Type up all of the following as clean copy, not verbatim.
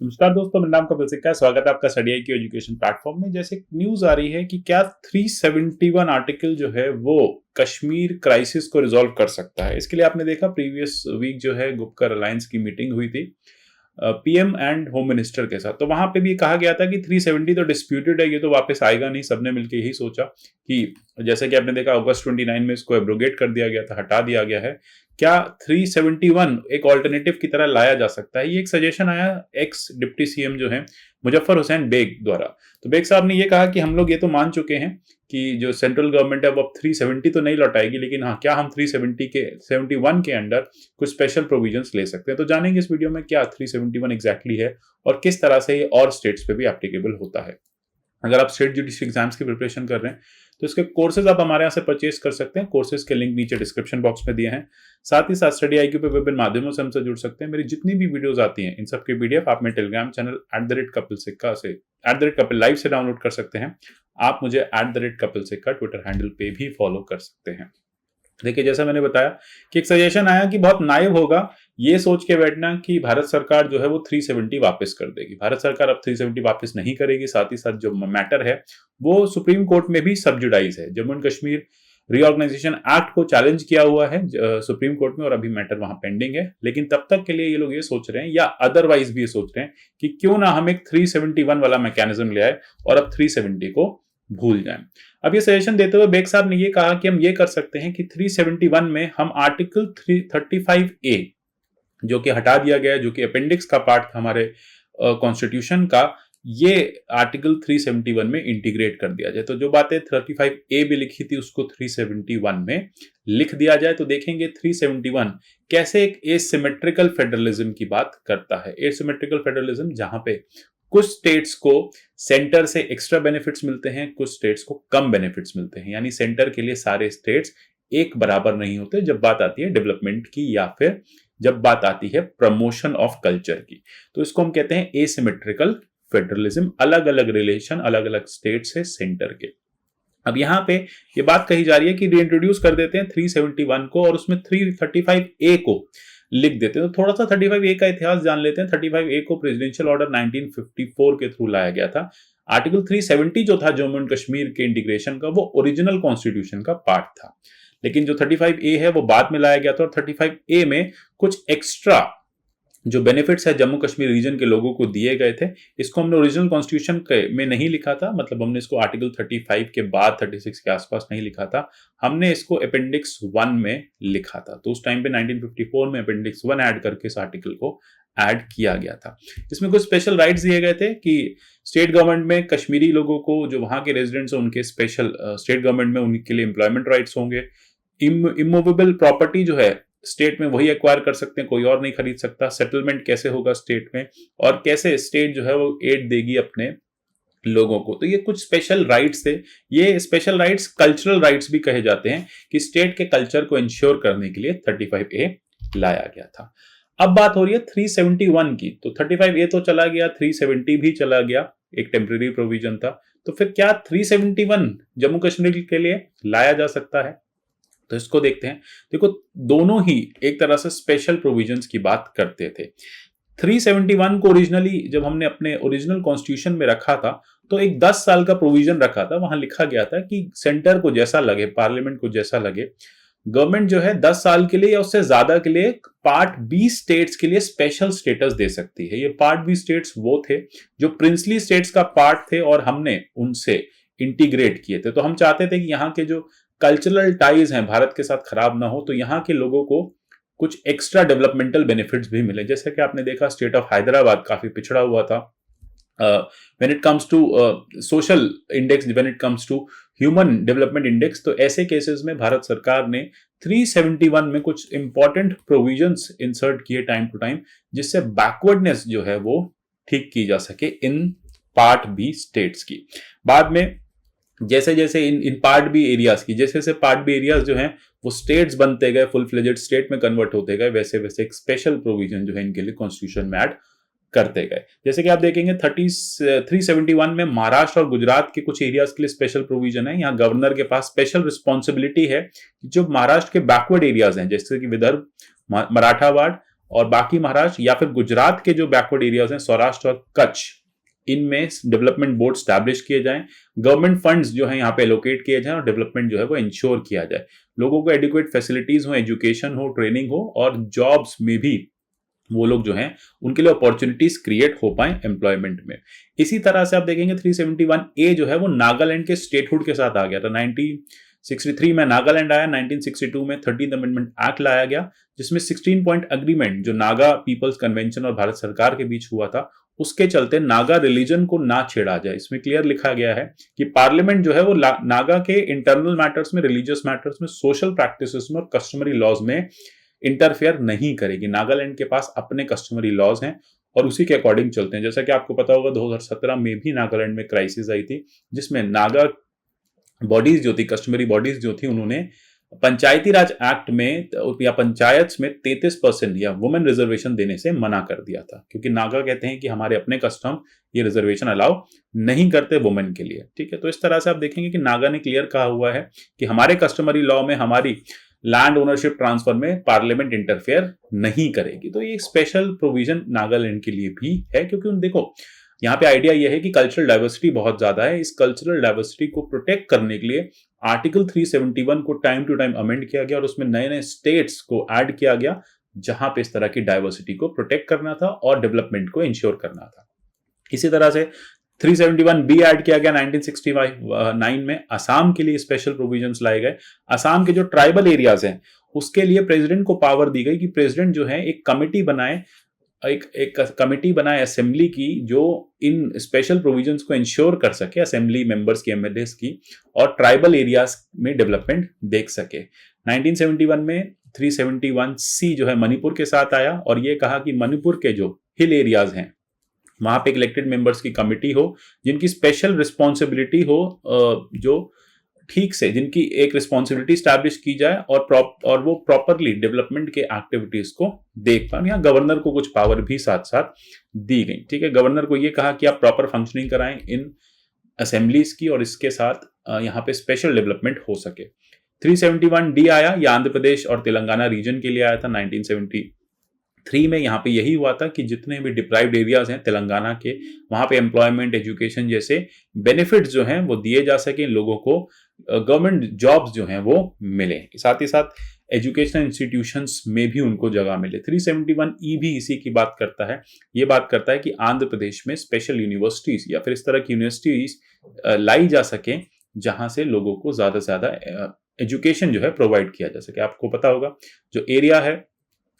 नमस्कार दोस्तों, मेरा नाम कपिल सिक्का है। स्वागत है आपका study I Q education platform में। जैसे न्यूज आ रही है कि क्या 371 आर्टिकल जो है वो कश्मीर क्राइसिस को रिजॉल्व कर सकता है। इसके लिए आपने देखा प्रीवियस वीक जो है गुपकर अलायंस की मीटिंग हुई थी पीएम एंड होम मिनिस्टर के साथ। तो वहां पे भी कहा गया था कि 370 तो डिस्प्यूटेड है, ये तो वापस आएगा नहीं। सबने मिलकर यही सोचा कि जैसे कि आपने देखा अगस्त 29 में इसको एब्रोगेट कर दिया गया था, हटा दिया गया है। क्या 371 एक ऑल्टरनेटिव की तरह लाया जा सकता है? ये एक सजेशन आया एक्स डिप्टी सीएम जो है मुजफ्फर हुसैन बेग द्वारा। तो बेग साहब ने ये कहा कि हम लोग ये तो मान चुके हैं कि जो सेंट्रल गवर्नमेंट है वो अब 370 तो नहीं लौटाएगी, लेकिन हाँ, क्या हम 370 के 71 के अंडर कुछ स्पेशल प्रोविजंस ले सकते हैं। तो जानेंगे इस वीडियो में क्या 371 एग्जैक्टली है और किस तरह से ये और स्टेट्स पे भी एप्लीकेबल होता है। अगर आप स्टेट जुडिशरी एग्जाम्स की प्रिपरेशन कर रहे हैं तो इसके कोर्सेज आप हमारे यहाँ से परचेज कर सकते हैं। कोर्सेज के लिंक नीचे डिस्क्रिप्शन बॉक्स में दिए हैं। साथ ही साथ स्टडी आईक्यू पे विभिन्न माध्यमों से हमसे जुड़ सकते हैं। मेरी जितनी भी वीडियोस आती हैं इन सब के पीडीएफ आप मेरे टेलीग्राम चैनल @कपिल सिक्का से @कपिल लाइव से डाउनलोड कर सकते हैं। आप मुझे @कपिल सिक्का ट्विटर हैंडल पे भी फॉलो कर सकते हैं। देखिए, जैसा मैंने बताया कि एक सजेशन आया कि बहुत नाइव होगा ये सोच के बैठना कि भारत सरकार जो है वो 370 वापस कर देगी। भारत सरकार अब 370 वापस नहीं करेगी। साथ ही साथ जो मैटर है वो सुप्रीम कोर्ट में भी सब्जुडाइज है। Jammu and Kashmir Reorganisation Act को चैलेंज किया हुआ है सुप्रीम कोर्ट में और अभी मैटर वहां पेंडिंग है। लेकिन तब तक के लिए ये लोग ये सोच रहे हैं या अदरवाइज भी ये सोच रहे हैं कि क्यों ना हम एक 371 वाला मैकेनिज्म ले आए और अब 370 को भूल जाएं। अब ये सजेशन देते हुए बेग साहब ने ये कहा कि हम ये कर सकते हैं कि 371 में हम आर्टिकल 335A जो कि हटा दिया गया है, जो कि अपेंडिक्स का पार्ट था हमारे कॉन्स्टिट्यूशन का, ये आर्टिकल 371 में इंटीग्रेट कर दिया जाए। तो जो बातें 35A भी लिखी थी उसको 371 में लिख दिया जाए। तो देखेंगे 371 कैसे एक एसिमेट्रिकल फेडरलिज्म की बात करता है। एसिमेट्रिकल फेडरलिज्म जहां पे कुछ स्टेट्स को सेंटर से एक्स्ट्रा बेनिफिट्स मिलते हैं, कुछ स्टेट्स को कम बेनिफिट्स मिलते हैं। यानी सेंटर के लिए सारे स्टेट्स एक बराबर नहीं होते जब बात आती है डेवलपमेंट की या फिर जब बात आती है प्रमोशन ऑफ कल्चर की। तो इसको हम कहते हैं एसिमेट्रिकल फेडरलिज्म, अलग अलग रिलेशन अलग अलग स्टेट से सेंटर के। अब यहां पे ये बात कही जा रही है कि रीइंट्रोड्यूस कर देते हैं 371 को और उसमें 335A को लिख देते हैं। तो थोड़ा सा 35A का इतिहास जान लेते हैं। 35A को प्रेसिडेंशियल ऑर्डर 1954 के थ्रू लाया गया था। आर्टिकल 370 जो था जम्मू एंड कश्मीर के इंटीग्रेशन का, वो ओरिजिनल कॉन्स्टिट्यूशन का पार्ट था। लेकिन जो 35A है वो बाद में लाया गया था और 35A में कुछ एक्स्ट्रा जो बेनिफिट्स है जम्मू कश्मीर रीजन के लोगों को दिए गए थे। इसको हमने ओरिजिनल कॉन्स्टिट्यूशन में नहीं लिखा था, मतलब हमने इसको आर्टिकल 35 के बाद 36 के आसपास नहीं लिखा था। हमने इसको अपेंडिक्स 1 में लिखा था। तो उस टाइम पे 1954 में अपेंडिक्स 1 ऐड करके इस आर्टिकल को ऐड किया गया था। इसमें कुछ स्पेशल राइट्स दिए गए थे कि स्टेट गवर्नमेंट में कश्मीरी लोगों को, जो वहां के रेजिडेंट्स हैं, उनके स्पेशल स्टेट गवर्नमेंट में उनके लिए एम्प्लॉयमेंट राइट्स होंगे। इमूवेबल प्रॉपर्टी जो है स्टेट में वही एक्वायर कर सकते हैं, कोई और नहीं खरीद सकता। सेटलमेंट कैसे होगा स्टेट में और कैसे स्टेट जो है वो एड देगी अपने लोगों को। तो ये कुछ स्पेशल राइट्स थे। ये स्पेशल राइट्स कल्चरल राइट्स भी कहे जाते हैं कि स्टेट के कल्चर को इंश्योर करने के लिए 35A लाया गया था। अब बात हो रही है 371 की। तो 35A तो चला गया, 370 भी चला गया, एक टेम्परेरी प्रोविजन था। तो फिर क्या 371 जम्मू कश्मीर के लिए लाया जा सकता है? तो इसको देखते हैं। देखो, दोनों ही एक तरह से स्पेशल प्रोविजंस की बात करते थे। 371 को ओरिजिनली जब हमने अपने ओरिजिनल कॉन्स्टिट्यूशन में रखा था तो एक 10 साल का प्रोविजन रखा था। वहां लिखा गया था कि सेंटर को जैसा लगे, पार्लियामेंट को जैसा लगे, गवर्नमेंट जो है 10 साल के लिए या उससे ज्यादा के लिए पार्ट बी स्टेट्स के लिए स्पेशल स्टेटस दे सकती है। ये पार्ट बी स्टेट्स वो थे जो प्रिंसली स्टेट्स का पार्ट थे और हमने उनसे इंटीग्रेट किए थे। तो हम चाहते थे कि यहाँ के जो कल्चरल टाइज हैं भारत के साथ खराब ना हो, तो यहाँ के लोगों को कुछ एक्स्ट्रा डेवलपमेंटल बेनिफिट्स भी मिले। जैसे कि आपने देखा स्टेट ऑफ हैदराबाद काफी पिछड़ा हुआ था when it comes to social index, when it comes to human development index. तो ऐसे केसेस में भारत सरकार ने 371 में कुछ इंपॉर्टेंट प्रोविजंस इंसर्ट किए टाइम टू टाइम, जिससे बैकवर्डनेस जो है वो ठीक की जा सके इन पार्ट बी स्टेट्स की। बाद में जैसे जैसे इन पार्ट बी एरियाज की, जैसे जैसे पार्ट बी एरियाज जो हैं वो स्टेट्स बनते गए, फुल फ्लेजेड स्टेट में कन्वर्ट होते गए, वैसे वैसे एक स्पेशल प्रोविजन जो है इनके लिए कॉन्स्टिट्यूशन में ऐड करते गए। जैसे कि आप देखेंगे 371 में महाराष्ट्र और गुजरात के कुछ एरियाज के लिए स्पेशल प्रोविजन है। यहाँ गवर्नर के पास स्पेशल रिस्पॉन्सिबिलिटी है जो महाराष्ट्र के बैकवर्ड एरियाज हैं, जैसे कि विदर्भ, मराठावाड़ और बाकी महाराष्ट्र या फिर गुजरात के जो बैकवर्ड एरियाज हैं, सौराष्ट्र और कच्छ, इनमें डेवलपमेंट बोर्ड स्टैब्लिश किए जाएं, गवर्नमेंट फंड्स जो है यहाँ पे एलोकेट किए जाएं और डेवलपमेंट जो है वो इंश्योर किया जाए, लोगों को एडिक्वेट फैसिलिटीज हो, एजुकेशन हो, ट्रेनिंग हो और जॉब्स में भी वो लोग जो हैं उनके लिए अपॉर्चुनिटीज क्रिएट हो पाए एम्प्लॉयमेंट में। इसी तरह से आप देखेंगे 371A जो है वो नागालैंड के स्टेटहुड के साथ आ गया था। 1963 में नागालैंड आया, 1962 में 13th अमेंडमेंट एक्ट लाया गया, जिसमें 16 पॉइंट अग्रीमेंट जो नागा पीपल्स कन्वेंशन और भारत सरकार के बीच हुआ था, उसके चलते नागा रिलीजन को ना छेड़ा जाए। इसमें क्लियर लिखा गया है कि पार्लियामेंट जो है वो नागा के इंटरनल मैटर्स में, रिलीजियस मैटर्स में, सोशल प्रैक्टिसेस में और कस्टमरी लॉज में इंटरफेयर नहीं करेगी। नागालैंड के पास अपने कस्टमरी लॉज हैं और उसी के अकॉर्डिंग चलते हैं। जैसा कि आपको पता होगा 2017 में भी नागालैंड में क्राइसिस आई थी, जिसमें नागा बॉडीज जो थी, कस्टमरी बॉडीज जो थी, उन्होंने पंचायती राज एक्ट में या पंचायत में 33% या वुमेन रिजर्वेशन देने से मना कर दिया था, क्योंकि नागा कहते हैं कि हमारे अपने कस्टम ये रिजर्वेशन अलाउ नहीं करते वुमेन के लिए। ठीक है, तो इस तरह से आप देखेंगे कि नागा ने क्लियर कहा हुआ है कि हमारे कस्टमरी लॉ में, हमारी लैंड ओनरशिप ट्रांसफर में पार्लियामेंट इंटरफेयर नहीं करेगी। तो ये स्पेशल प्रोविजन नागालैंड के लिए भी है, क्योंकि देखो यहाँ पे आइडिया यह है कि कल्चरल डाइवर्सिटी बहुत ज्यादा है। इस कल्चरल डाइवर्सिटी को प्रोटेक्ट करने के लिए आर्टिकल 371 को टाइम टू टाइम अमेंड किया गया और उसमें नए नए स्टेट्स को ऐड किया गया, जहां पे इस तरह की डाइवर्सिटी को प्रोटेक्ट करना था और डेवलपमेंट को इंश्योर करना था। इसी तरह से 371B ऐड किया गया 1969 में। असम के लिए स्पेशल प्रोविजंस लाए गए। असम के जो ट्राइबल एरियाज हैं उसके लिए प्रेसिडेंट को पावर दी गई कि प्रेसिडेंट जो है एक कमिटी बनाए, एक कमिटी बनाए असेंबली की, जो इन स्पेशल प्रोविजंस को इंश्योर कर सके, असेंबली मेंबर्स की, एमएलएस की, और ट्राइबल एरियाज में डेवलपमेंट देख सके। 1971 में 371C जो है मणिपुर के साथ आया और ये कहा कि मणिपुर के जो हिल एरियाज हैं वहां पे इलेक्टेड मेंबर्स की कमिटी हो, जिनकी स्पेशल रिस्पॉन्सिबिलिटी हो, जो ठीक से जिनकी एक रिस्पॉन्सिबिलिटी स्टैब्लिश की जाए और वो प्रॉपरली डेवलपमेंट के एक्टिविटीज को देख पाए। यहाँ गवर्नर को कुछ पावर भी साथ साथ दी गई। ठीक है, गवर्नर को ये कहा कि आप प्रॉपर फंक्शनिंग कराएं इन असेंबलीज की और इसके साथ यहाँ पे स्पेशल डेवलपमेंट हो सके। 371D आया, ये आंध्र प्रदेश और तेलंगाना रीजन के लिए आया था 1973 में। यहाँ पे यही हुआ था कि जितने भी डिप्राइव्ड एरियाज हैं तेलंगाना के, वहां पे एम्प्लॉयमेंट, एजुकेशन जैसे बेनिफिट्स जो हैं वो दिए जा सके, लोगों को गवर्नमेंट जॉब्स जो हैं वो मिले, साथ ही साथ एजुकेशनल इंस्टीट्यूशंस में भी उनको जगह मिले। 371E भी इसी की बात करता है। ये बात करता है कि आंध्र प्रदेश में स्पेशल यूनिवर्सिटीज या फिर इस तरह की यूनिवर्सिटीज लाई जा सके जहां से लोगों को ज्यादा से ज्यादा एजुकेशन जो है प्रोवाइड किया जा सके। आपको पता होगा जो एरिया है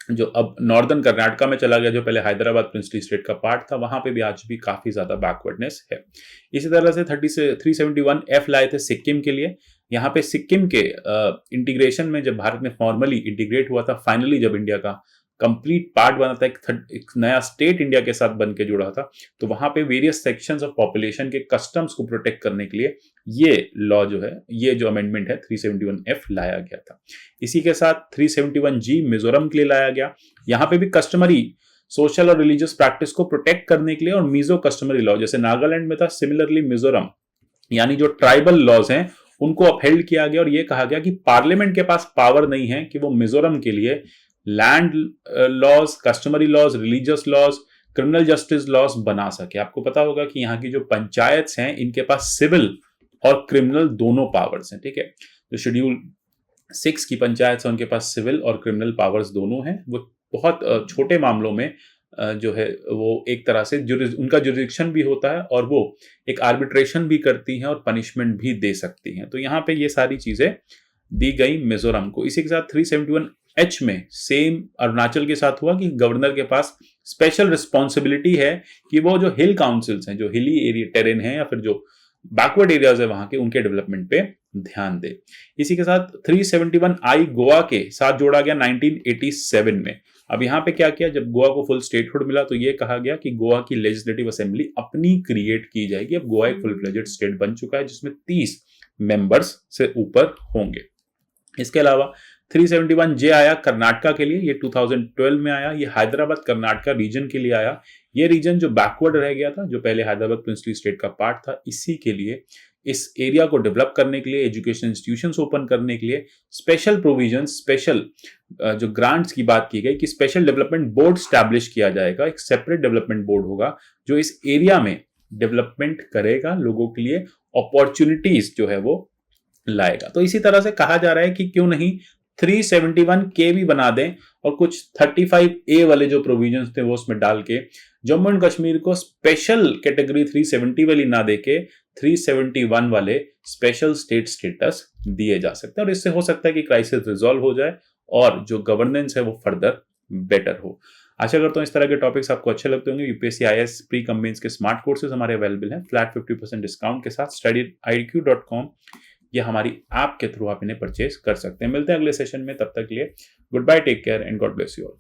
जो अब नॉर्दर्न कर्नाटका में चला गया, जो पहले हैदराबाद प्रिंसली स्टेट का पार्ट था, वहां पे भी आज भी काफी ज्यादा बैकवर्डनेस है। इसी तरह से 371F लाए थे सिक्किम के लिए। यहाँ पे सिक्किम के इंटीग्रेशन में जब भारत में फॉर्मली इंटीग्रेट हुआ था, फाइनली जब इंडिया का कंप्लीट पार्ट बना था, एक नया स्टेट इंडिया के साथ बन के जुड़ा था, तो वहां पे वेरियस सेक्शंस ऑफ पॉपुलेशन के कस्टम्स को प्रोटेक्ट करने के लिए ये लॉ जो है, ये जो अमेंडमेंट है 371F लाया गया था। इसी के साथ 371G मिजोरम के लिए लाया गया। यहाँ पे भी कस्टमरी, सोशल और रिलीजियस प्रैक्टिस को प्रोटेक्ट करने के लिए, और मिजो कस्टमरी लॉ जैसे नागालैंड में था, सिमिलरली मिजोरम यानी जो ट्राइबल लॉज हैं उनको अपहेल्ड किया गया और ये कहा गया कि पार्लियामेंट के पास पावर नहीं है कि वो मिजोरम के लिए land laws, customary laws, religious laws, criminal justice laws बना सके। आपको पता होगा कि यहाँ की जो पंचायत हैं इनके पास सिविल और क्रिमिनल दोनों पावर्स हैं। ठीक है, जो शेड्यूल 6 की पंचायत है उनके पास सिविल और क्रिमिनल पावर्स दोनों हैं। वो बहुत छोटे मामलों में जो है वो एक तरह से उनका जुरिडिक्शन भी होता है और वो एक आर्बिट्रेशन भी करती हैं और पनिशमेंट भी दे सकती हैं। तो यहाँ पे ये सारी चीजें दी गई मिजोरम को। इसी के साथ 371H में सेम अरुणाचल के साथ हुआ कि गवर्नर के पास स्पेशल रिस्पॉन्सिबिलिटी है कि वो जो हिल काउंसिल्स हैं, जो हिली एरिया टेरेन है या फिर जो बैकवर्ड एरियाज है वहां के, उनके डेवलपमेंट पे ध्यान दे। इसी के साथ 371I गोवा के साथ जोड़ा गया 1987 में। अब यहाँ पे क्या किया, जब गोवा को फुल स्टेटहुड मिला तो ये कहा गया कि गोवा की लेजिस्लेटिव असेंबली अपनी क्रिएट की जाएगी। अब गोवा एक फुल फ्लेजेड स्टेट बन चुका है जिसमें 30 मेंबर्स से ऊपर होंगे। इसके अलावा 371J आया कर्नाटका के लिए, ये 2012 में आया। ये हैदराबाद कर्नाटका रीजन के लिए आया। ये रीजन जो बैकवर्ड रह गया था, जो पहले हैदराबाद प्रिंसली स्टेट का पार्ट था, इसी के लिए इस एरिया को डेवलप करने के लिए, एजुकेशन इंस्टीट्यूशंस ओपन करने के लिए स्पेशल प्रोविजन, स्पेशल जो ग्रांट्स की बात की गई कि स्पेशल डेवलपमेंट बोर्ड स्टैब्लिश किया जाएगा, एक सेपरेट डेवलपमेंट बोर्ड होगा जो इस एरिया में डेवलपमेंट करेगा, लोगों के लिए अपॉर्चुनिटीज जो है वो लाएगा। तो इसी तरह से कहा जा रहा है कि क्यों नहीं 371 के भी बना दें और कुछ 35A वाले जो प्रोविजंस थे वो उसमें डाल के जम्मू एंड कश्मीर को स्पेशल कैटेगरी 370 वाली ना देके 371 वाले स्पेशल स्टेट स्टेटस दिए जा सकते हैं, और इससे हो सकता है कि क्राइसिस रिजॉल्व हो जाए और जो गवर्नेंस है वो फर्दर बेटर हो। आशा करता हूं इस तरह के टॉपिक्स आपको अच्छे लगते होंगे। UPSC IAS pre cum mains के स्मार्ट कोर्सेज हमारे अवेलेबल हैं फ्लैट 50% डिस्काउंट के साथ studyIQ.com या हमारी ऐप के थ्रू आप इन्हें परचेज कर सकते हैं। मिलते हैं अगले सेशन में, तब तक के लिए goodbye, take care and God bless you all.